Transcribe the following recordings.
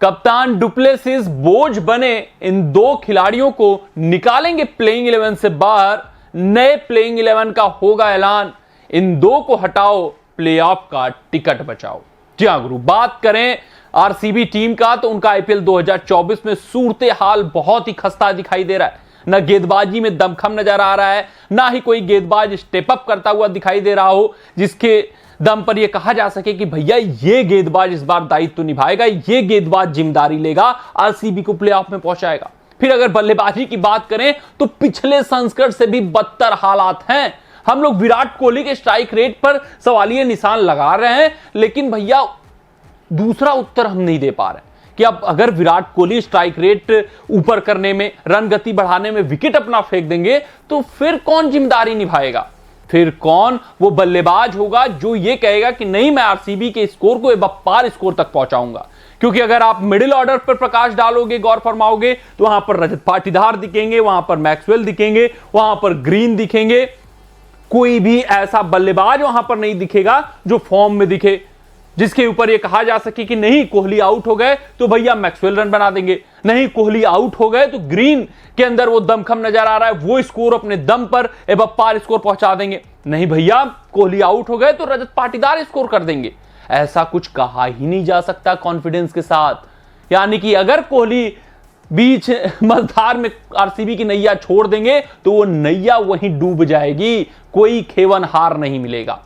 कप्तान डुप्लेसिस बोझ बने इन दो खिलाड़ियों को निकालेंगे प्लेइंग 11 से बाहर। नए प्लेइंग 11 का होगा ऐलान। इन दो को हटाओ, प्लेऑफ का टिकट बचाओ। जी हां गुरु, बात करें आरसीबी टीम का तो उनका आईपीएल 2024 में सूरत हाल बहुत ही खस्ता दिखाई दे रहा है। न गेंदबाजी में दमखम नजर आ रहा है, ना ही कोई गेंदबाज स्टेप अप करता हुआ दिखाई दे रहा हो जिसके दम पर यह कहा जा सके कि भैया ये गेंदबाज इस बार दायित्व निभाएगा, ये गेंदबाज जिम्मेदारी लेगा, आरसीबी को प्लेऑफ में पहुंचाएगा। फिर अगर बल्लेबाजी की बात करें तो पिछले संस्करण से भी बदतर हालात हैं। हम लोग विराट कोहली के स्ट्राइक रेट पर सवालिया निशान लगा रहे हैं, लेकिन भैया दूसरा उत्तर हम नहीं दे पा रहे कि अब अगर विराट कोहली स्ट्राइक रेट ऊपर करने में, रन गति बढ़ाने में विकेट अपना फेंक देंगे तो फिर कौन जिम्मेदारी निभाएगा? फिर कौन वो बल्लेबाज होगा जो ये कहेगा कि नहीं, मैं आरसीबी के स्कोर को पार स्कोर तक पहुंचाऊंगा? क्योंकि अगर आप मिडिल ऑर्डर पर प्रकाश डालोगे, गौर फरमाओगे, तो वहां पर रजत पाटीदार दिखेंगे, वहां पर मैक्सवेल दिखेंगे, वहां पर ग्रीन दिखेंगे। कोई भी ऐसा बल्लेबाज वहां पर नहीं दिखेगा जो फॉर्म में दिखे, जिसके ऊपर यह कहा जा सके कि नहीं कोहली आउट हो गए तो भैया मैक्सवेल रन बना देंगे, नहीं कोहली आउट हो गए तो ग्रीन के अंदर वो दमखम नजर आ रहा है, वो स्कोर अपने दम पर एबव पार स्कोर पहुंचा देंगे। नहीं भैया, कोहली आउट हो गए तो रजत पाटीदार स्कोर कर देंगे। ऐसा कुछ कहा ही नहीं जा सकता कॉन्फिडेंस के साथ। यानी कि अगर कोहली बीच मझधार में आरसीबी की नैया छोड़ देंगे तो वो नैया वहीं डूब जाएगी, कोई खेवन हार नहीं मिलेगा।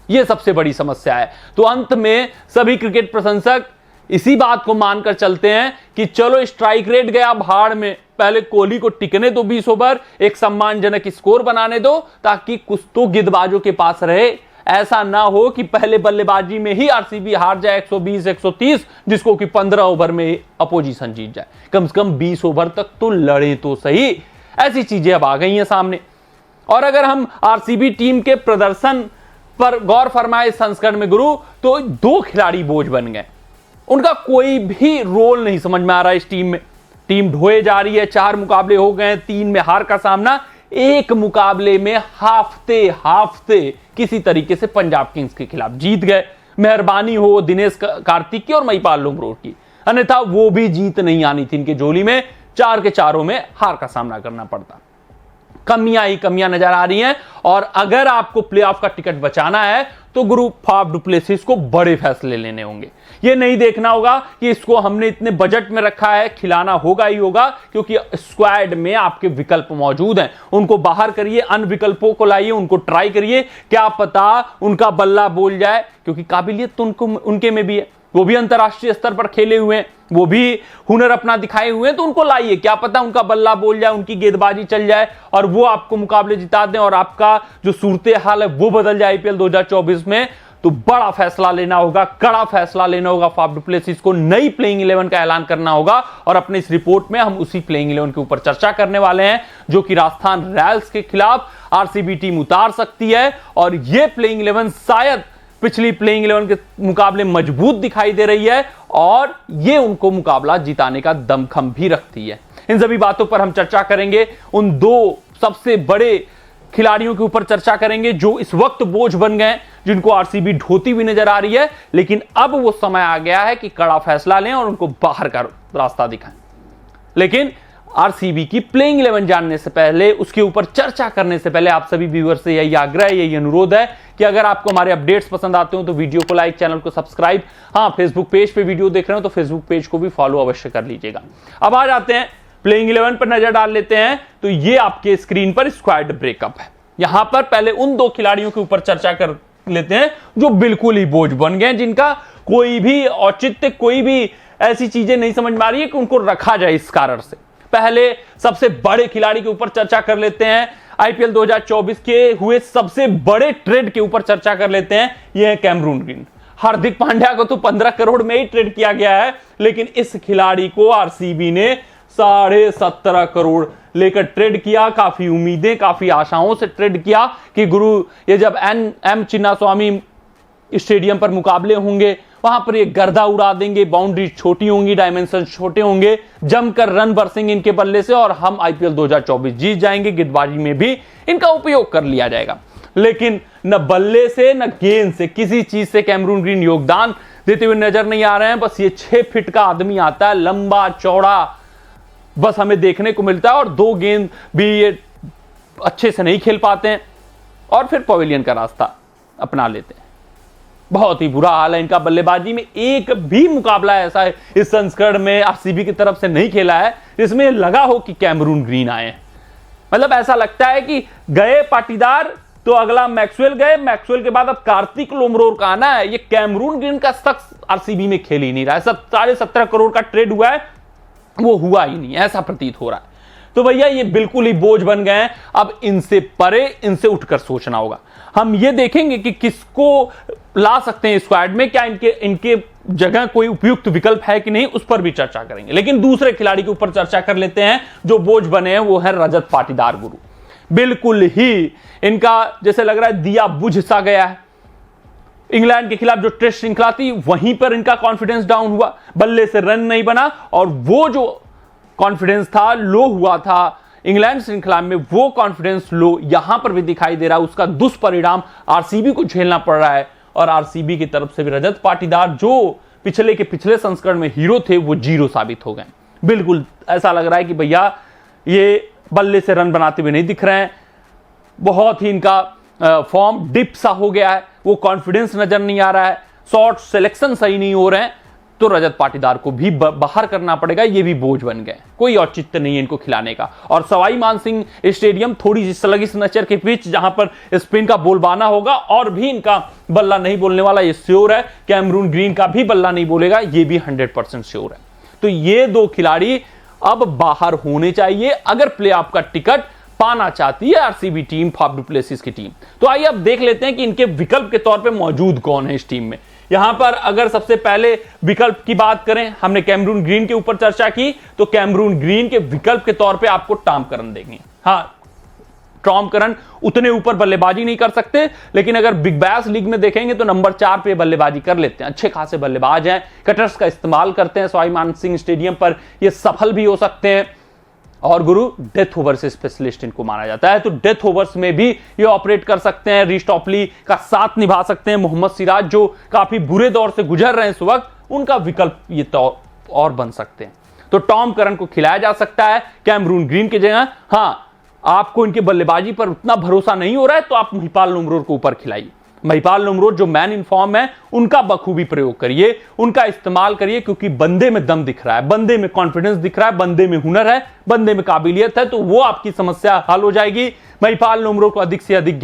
यह सबसे बड़ी समस्या है। तो अंत में सभी क्रिकेट प्रशंसक इसी बात को मानकर चलते हैं कि चलो स्ट्राइक रेट गया भाड़ में, पहले कोहली को टिकने दो 20 ओवर, एक सम्मानजनक स्कोर बनाने दो ताकि कुछ तो गेंदबाजों के पास रहे। ऐसा ना हो कि पहले बल्लेबाजी में ही आरसीबी हार जाए 120-130, जिसको कि 15 ओवर में अपोजिशन जीत जाए। कम से कम 20 ओवर तक तो लड़े तो सही। ऐसी चीजें अब आ गई हैं सामने। और अगर हम आरसीबी टीम के प्रदर्शन पर गौर फरमाए संस्करण में गुरु, तो दो खिलाड़ी बोझ बन गए। उनका कोई भी रोल नहीं समझ में आ रहा है इस टीम में। टीम ढोए जा रही है, 4 मुकाबले हो गए, 3 में हार का सामना, एक मुकाबले में हाफते किसी तरीके से पंजाब किंग्स के खिलाफ जीत गए। मेहरबानी हो दिनेश कार्तिक की और महिपाल लोमरोड की, अन्यथा वो भी जीत नहीं आनी थी इनके झोली में। 4 के चारों में हार का सामना करना पड़ता। कमियां ही कमियां नजर आ रही हैं। और अगर आपको प्लेऑफ का टिकट बचाना है तो गुरु फाफ डुप्लेसिस को बड़े फैसले लेने होंगे। यह नहीं देखना होगा कि इसको हमने इतने बजट में रखा है, खिलाना होगा ही होगा, क्योंकि स्क्वाड में आपके विकल्प मौजूद हैं। उनको बाहर करिए, अन्य विकल्पों को लाइए, उनको ट्राई करिए, क्या पता उनका बल्ला बोल जाए, क्योंकि काबिलियत तो उनके में भी है। वो भी अंतरराष्ट्रीय स्तर पर खेले हुए हैं, वो भी हुनर अपना दिखाए हुए हैं, तो उनको लाइए, क्या पता उनका बल्ला बोल जाए, उनकी गेंदबाजी चल जाए और वो आपको मुकाबले जिता दें और आपका जो सूरत हाल है वो बदल जाए आईपीएल 2024 में। तो बड़ा फैसला लेना होगा, कड़ा फैसला लेना होगा फाफ डुप्लेसिस को। नई प्लेइंग 11 का ऐलान करना होगा और अपने इस रिपोर्ट में हम उसी प्लेइंग 11 के ऊपर चर्चा करने वाले हैं जो कि राजस्थान रॉयल्स के खिलाफ आरसीबी टीम उतार सकती है। और यह प्लेइंग 11 शायद पिछली प्लेइंग 11 के मुकाबले मजबूत दिखाई दे रही है और यह उनको मुकाबला जिताने का दमखम भी रखती है। इन सभी बातों पर हम चर्चा करेंगे। उन दो सबसे बड़े खिलाड़ियों के ऊपर चर्चा करेंगे जो इस वक्त बोझ बन गए, जिनको आरसीबी ढोती हुई नजर आ रही है। लेकिन अब वो समय आ गया है कि कड़ा फैसला लें और उनको बाहर का रास्ता दिखाएं। लेकिन आरसीबी की प्लेइंग 11 जानने से पहले, उसके ऊपर चर्चा करने से पहले आप सभी व्यूअर्स से यही आग्रह, यही अनुरोध है कि अगर आपको हमारे अपडेट्स पसंद आते हो तो वीडियो को लाइक, चैनल को सब्सक्राइब, हाँ फेसबुक पेज पे वीडियो देख रहे हो तो फेसबुक पेज को भी फॉलो अवश्य कर लीजिएगा। अब आ जाते हैं प्लेइंग 11 पर नजर डाल लेते हैं। तो ये आपके स्क्रीन पर स्क्वाड ब्रेकअप है। यहां पर पहले उन दो खिलाड़ियों के ऊपर चर्चा कर लेते हैं जो बिल्कुल ही बोझ बन गए, जिनका कोई भी औचित्य, कोई भी ऐसी चीजें नहीं समझ में आ रही है कि उनको रखा जाए इस कारण से। पहले सबसे बड़े खिलाड़ी के ऊपर चर्चा कर लेते हैं। आईपीएल 2024 के हुए सबसे बड़े ट्रेड के ऊपर चर्चा कर लेते हैं। यह है कैमरून ग्रीन। हार्दिक पांड्या को तो 15 करोड़ में ही ट्रेड किया गया है, लेकिन इस खिलाड़ी को आरसीबी ने 17.5 करोड़ लेकर ट्रेड किया। काफी उम्मीदें, काफी आशाओं से ट्रेड किया कि गुरु ये जब एम चिन्नास्वामी स्टेडियम पर मुकाबले होंगे वहां पर ये गर्दा उड़ा देंगे, बाउंड्री छोटी होंगी, डायमेंशन छोटे होंगे, जमकर रन बरसेंगे इनके बल्ले से और हम आईपीएल 2024 जीत जाएंगे। गेंदबाजी में भी इनका उपयोग कर लिया जाएगा। लेकिन न बल्ले से न गेंद से, किसी चीज से कैमरून ग्रीन योगदान देते हुए नजर नहीं आ रहे हैं। बस ये 6 फीट का आदमी आता है, लंबा चौड़ा, बस हमें देखने को मिलता है, और 2 गेंद भी ये अच्छे से नहीं खेल पाते हैं और फिर पवेलियन का रास्ता अपना लेते हैं। बहुत ही बुरा हाल है इनका बल्लेबाजी में। एक भी मुकाबला ऐसा है इस संस्करण में आरसीबी की तरफ से नहीं खेला है इसमें लगा हो कि कैमरून ग्रीन आए। मतलब ऐसा लगता है कि गए पाटीदार तो अगला मैक्सवेल गए, मैक्सवेल के बाद अब कार्तिक लोमरोर का आना है। ये कैमरून ग्रीन का शख्स आरसीबी में खेल ही नहीं रहा है। 17.5 करोड़ का ट्रेड हुआ है, वो हुआ ही नहीं, ऐसा प्रतीत हो रहा है। तो भैया ये बिल्कुल ही बोझ बन गए हैं। अब इनसे परे, इनसे उठकर सोचना होगा। हम ये देखेंगे कि किसको ला सकते हैं स्क्वाड में, क्या इनके जगह कोई उपयुक्त विकल्प है कि नहीं, उस पर भी चर्चा करेंगे। लेकिन दूसरे खिलाड़ी के ऊपर चर्चा कर लेते हैं जो बोझ बने हैं, वो है रजत पाटीदार गुरु। बिल्कुल ही इनका जैसे लग रहा है दिया बुझ सा गया है। इंग्लैंड के खिलाफ जो टेस्ट श्रृंखला थी वहीं पर इनका कॉन्फिडेंस डाउन हुआ, बल्ले से रन नहीं बना, और वो जो कॉन्फिडेंस था लो हुआ था इंग्लैंड श्रृंखला में, वो कॉन्फिडेंस लो यहां पर भी दिखाई दे रहा है। उसका दुष्परिणाम आरसीबी को झेलना पड़ रहा है, और आरसीबी की तरफ से भी रजत पाटीदार जो पिछले संस्करण में हीरो थे वो जीरो साबित हो गए। बिल्कुल ऐसा लग रहा है कि भैया ये बल्ले से रन बनाते हुए नहीं दिख रहे हैं। बहुत ही इनका फॉर्म डिप सा हो गया है, वो कॉन्फिडेंस नजर नहीं आ रहा है, शॉट सिलेक्शन सही नहीं हो रहे हैं। तो रजत पाटीदार को भी बाहर करना पड़ेगा, ये भी बोझ बन गए, कोई औचित्य नहीं है इनको खिलाने का। और सवाई मानसिंह स्टेडियम थोड़ी सी स्लगिश नेचर की पिच, जहां पर स्पिन का बोलबाना होगा, और भी इनका बल्ला नहीं बोलने वाला, ये श्योर है। कैमरून ग्रीन का भी बल्ला नहीं बोलेगा, ये भी 100% श्योर है। तो ये 2 खिलाड़ी अब बाहर होने चाहिए अगर प्लेऑफ का टिकट पाना चाहती है RCB team, Faf du Plessis की टीम। तो आइए अब देख लेते हैं कि इनके विकल्प के तौर पे मौजूद कौन है इस टीम में। यहां पर अगर सबसे पहले विकल्प की बात करें, हमने कैमरून ग्रीन के ऊपर चर्चा की, तो कैमरून ग्रीन के विकल्प के तौर पे आपको टॉम करन देंगे। हाँ, टॉम करन उतने ऊपर बल्लेबाजी नहीं कर सकते, लेकिन अगर बिग बैश लीग में देखेंगे तो नंबर 4 पे बल्लेबाजी कर लेते हैं, अच्छे खासे बल्लेबाज हैं, कटर्स का इस्तेमाल करते हैं सवाई मानसिंह स्टेडियम पर, ये सफल भी हो सकते हैं। और गुरु डेथ ओवर से स्पेशलिस्ट इनको माना जाता है, तो डेथ ओवर्स में भी ये ऑपरेट कर सकते हैं, रिस्टॉपली का साथ निभा सकते हैं। मोहम्मद सिराज जो काफी बुरे दौर से गुजर रहे हैं इस वक्त, उनका विकल्प ये तो और बन सकते हैं। तो टॉम करन को खिलाया जा सकता है कैमरून ग्रीन की जगह। हाँ, आपको इनके बल्लेबाजी पर उतना भरोसा नहीं हो रहा है तो आप महिपाल लोमरोर को ऊपर खिलाइए। महिपाल लोमरोर जो मैन इन फॉर्म है, उनका बखूबी प्रयोग करिए, उनका इस्तेमाल करिए, क्योंकि बंदे में दम दिख रहा है, बंदे में कॉन्फिडेंस दिख रहा है, बंदे में हुनर है, बंदे में काबिलियत है, तो वो आपकी समस्या हल हो जाएगी। महिपाल लोमरोर को अधिक से अधिक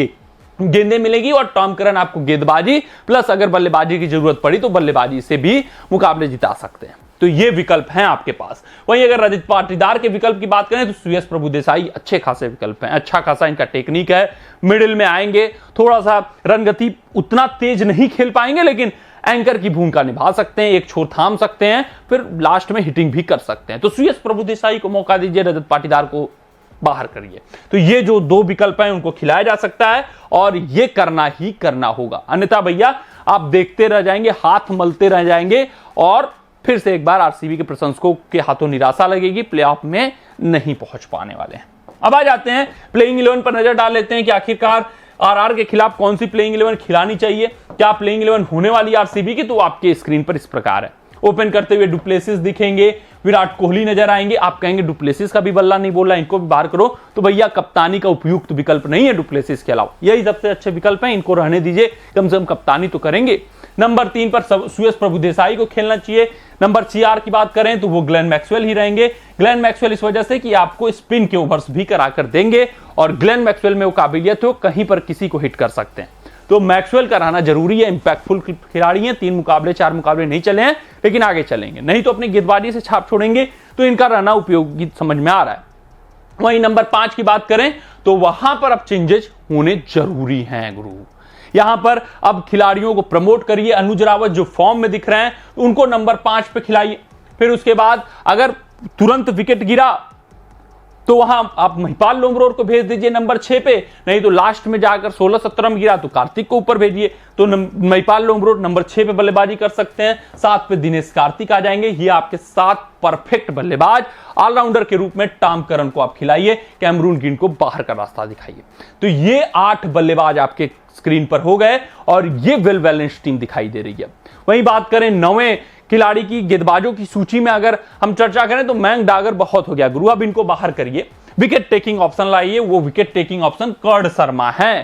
गेंदें मिलेगी, और टॉम करन आपको गेंदबाजी प्लस अगर बल्लेबाजी की जरूरत पड़ी तो बल्लेबाजी से भी मुकाबले जिता सकते हैं। तो ये विकल्प हैं आपके पास। वहीं अगर रजत पाटीदार के विकल्प की बात करें तो सुयश प्रभुदेसाई अच्छे खासे विकल्प हैं, अच्छा खासा इनका टेक्निक है, मिडिल में आएंगे, थोड़ा सा रन गति उतना तेज नहीं खेल पाएंगे, लेकिन एंकर की भूमिका निभा सकते हैं, एक छोर थाम सकते हैं, फिर लास्ट में हिटिंग भी कर सकते हैं। तो सुयश प्रभुदेसाई को मौका दीजिए, रजत पाटीदार को बाहर करिए। तो ये जो 2 विकल्प हैं उनको खिलाया जा सकता है, और ये करना ही करना होगा, अन्यथा भैया आप देखते रह जाएंगे, हाथ मलते रह जाएंगे, और फिर से एक बार आरसीबी के प्रशंसकों के हाथों निराशा लगेगी, प्लेऑफ में नहीं पहुंच पाने वाले हैं। अब आ जाते हैं प्लेइंग 11 पर नजर डाल लेते हैं कि आखिरकार आरआर के खिलाफ कौन सी प्लेइंग 11 खिलानी चाहिए, क्या प्लेइंग 11 होने वाली आरसीबी की, तो आपके स्क्रीन पर इस प्रकार है। ओपन करते हुए डुप्लेसिस दिखेंगे, विराट कोहली नजर आएंगे, आप कहेंगे डुप्लेसिस का भी बल्ला नहीं बोल रहा, इनको भी बाहर करो, तो भैया कप्तानी का उपयुक्त विकल्प नहीं है डुप्लेसिस के अलावा, यही सबसे अच्छे विकल्प हैं, इनको रहने दीजिए, कम से कम कप्तानी तो करेंगे। नंबर 3 पर सुयश प्रभुदेसाई को खेलना चाहिए। नंबर 4 की बात करें तो वो ग्लेन मैक्सवेल ही रहेंगे। ग्लेन मैक्सवेल इस वजह से कि आपको स्पिन के ओवर्स भी कराकर देंगे, और ग्लेन मैक्सवेल में वो काबिलियत हो, कहीं पर किसी को हिट कर सकते हैं, तो मैक्सवेल का रहना जरूरी है। इंपैक्टफुल खिलाड़ी हैं, 3 मुकाबले 4 मुकाबले नहीं चले हैं, लेकिन आगे चलेंगे, नहीं तो अपनी गेंदबाजी से छाप छोड़ेंगे, तो इनका रहना उपयोगी समझ में आ रहा है। वहीं नंबर 5 की बात करें तो वहां पर अब चेंजेस होने जरूरी हैं गुरु। यहां पर अब खिलाड़ियों को प्रमोट करिए, अनुज रावत जो फॉर्म में दिख रहे हैं उनको नंबर 5 पे खिलाइए, फिर उसके बाद अगर तुरंत विकेट गिरा तो वहां आप महिपाल लोमरोर को भेज दीजिए नंबर 6 पे, नहीं तो लास्ट में जाकर 16-17 में गिरा तो कार्तिक को ऊपर भेजिए, तो महिपाल लोमरोर नंबर 6 पे बल्लेबाजी कर सकते हैं। 7 पे दिनेश कार्तिक आ जाएंगे, ये आपके 7 परफेक्ट बल्लेबाज। ऑलराउंडर के रूप में टॉम करन को आप खिलाइए, कैमरून ग्रीन को बाहर का रास्ता दिखाइए। तो ये 8 बल्लेबाज आपके स्क्रीन पर हो गए, और ये वेल बैलेंस्ड टीम दिखाई दे रही है। वहीं बात करें 9वें खिलाड़ी की गेंदबाजों की सूची में अगर हम चर्चा करें तो मयंक डागर बहुत हो गया गुरु, अब इनको बाहर करिए, विकेट टेकिंग ऑप्शन लाइए। वो wicket taking option Karn Sharma है।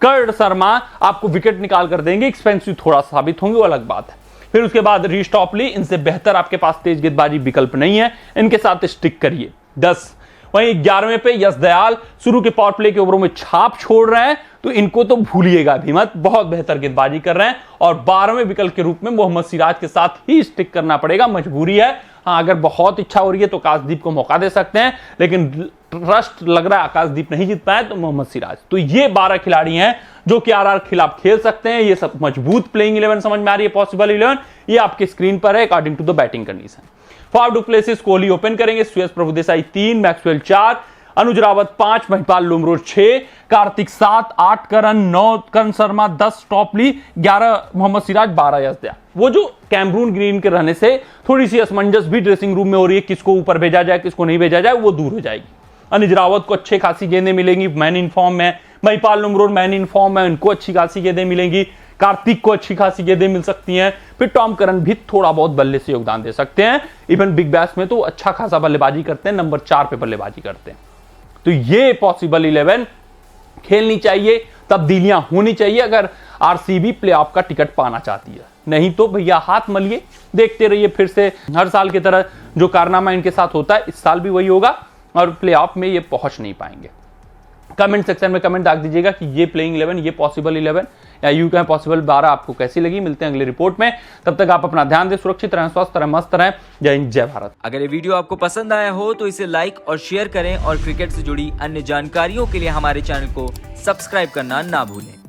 कर्ड शर्मा आपको विकेट निकाल कर देंगे, एक्सपेंसिव थोड़ा साबित होंगे, वो अलग बात है। फिर उसके बाद रीश टॉपली, इनसे बेहतर आपके पास तेज गेंदबाजी विकल्प नहीं है, इनके साथ स्टिक करिए। 10 वहीं 11वें पे यश दयाल शुरू के पावर प्ले के ओवरों में छाप छोड़ रहे हैं, तो इनको तो भूलिएगा भी मत, बहुत बेहतर गेंदबाजी कर रहे हैं। और 12वें विकल्प के रूप में मोहम्मद सिराज के साथ ही स्टिक करना पड़ेगा, मजबूरी है। हाँ, अगर बहुत इच्छा हो रही है तो आकाशदीप को मौका दे सकते हैं, लेकिन ट्रस्ट लग रहा है आकाशदीप नहीं जीत पाए तो मोहम्मद सिराज। तो ये 12 खिलाड़ी हैं जो कि आरआर खिलाफ खेल सकते हैं। ये सब मजबूत प्लेइंग 11 समझ में आ रही है, पॉसिबल 11 ये आपके स्क्रीन पर है according to the batting condition. Faf du Plessis, Kohli open करेंगे, सुयश प्रभुदेसाई 3, मैक्सवेल 4, अनुज रावत 5, महिपाल लुमरोज 6, कार्तिक 7, 8 करण, 9 करण शर्मा, 10 टॉपली, 11 मोहम्मद सिराज, 12 यश दयाल। वो जो कैमरून ग्रीन के रहने से थोड़ी सी असमंजस भी ड्रेसिंग रूम में हो रही है, किसको ऊपर भेजा जाए किसको नहीं भेजा जाए, वो दूर हो जाएगी। अनुज रावत को अच्छे खासी गेंदें मिलेंगी, मैन इन फॉर्म में। महिपाल लुमरोज मैन इन फॉर्म है, उनको अच्छी खासी गेंदें मिलेंगी। कार्तिक को अच्छी खासी गेंदें मिल सकती हैं। फिर टॉम करन भी थोड़ा बहुत बल्ले से योगदान दे सकते हैं। इवन बिग बैश में तो अच्छा खासा बल्लेबाजी करते हैं, नंबर 4 पे बल्लेबाजी करते हैं। तो ये पॉसिबल 11 खेलनी चाहिए, तब्दीलियां होनी चाहिए अगर आरसीबी प्लेऑफ का टिकट पाना चाहती है। नहीं तो भैया हाथ मलिए, देखते रहिए फिर से हर साल की तरह जो कारनामा इनके साथ होता है इस साल भी वही होगा और प्लेऑफ में ये पहुंच नहीं पाएंगे। कमेंट सेक्शन में कमेंट डाल दीजिएगा कि ये प्लेइंग 11, ये पॉसिबल 11 या यूं कहें पॉसिबल 12 आपको कैसी लगी। मिलते हैं अगली रिपोर्ट में, तब तक आप अपना ध्यान दें, सुरक्षित रहें, स्वस्थ रहें, मस्त रहें। जय हिंद, जय भारत। अगर ये वीडियो आपको पसंद आया हो तो इसे लाइक और शेयर करें और क्रिकेट से जुड़ी अन्य जानकारियों के लिए हमारे चैनल को सब्सक्राइब करना ना भूलें।